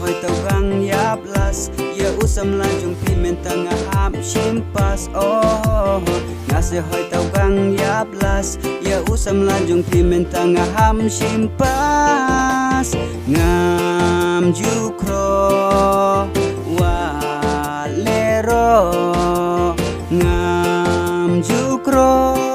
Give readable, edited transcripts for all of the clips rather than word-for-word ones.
hoi tau gang yablas ya usam lajung pimen tengah ham simpas oh ngase hoi tau gang yablas ya usam lajung pimen tengah ham simpas ngam jukro walero ngam jukro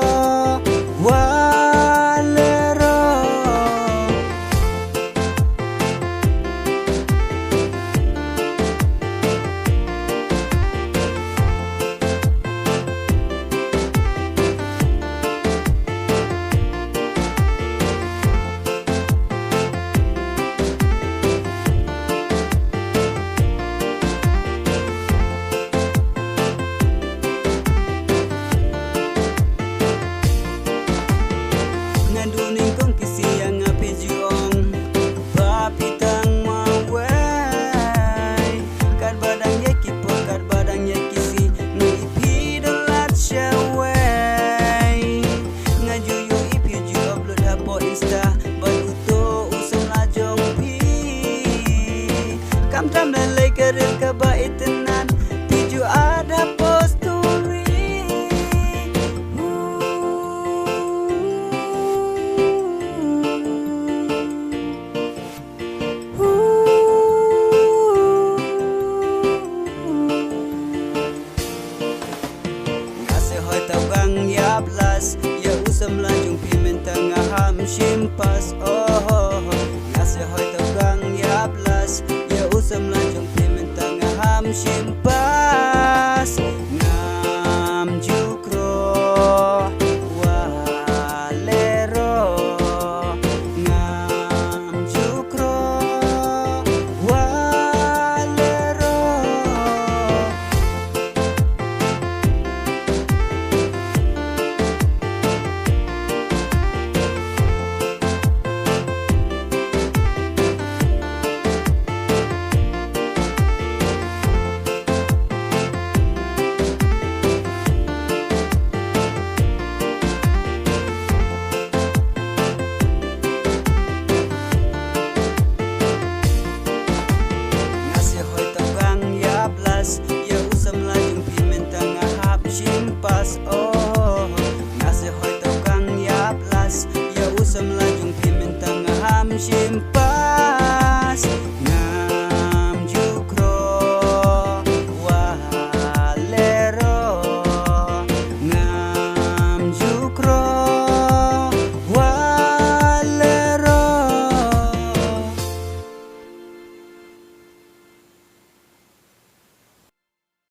Kam dan lay keril kebaitenan Piju ada posturi Ngase hoi tau gang yablas ya usam lajung pimen tengah ham simpas oh ngase hoi tau gang yablas usam lajung pimen tengah ham simpas ngam jukro walero ngam jukro walero ya usam lajung pimen tengah ham simpas oh ngase hoi tau gang yablas ya usam lajung pimen tengah ham simpas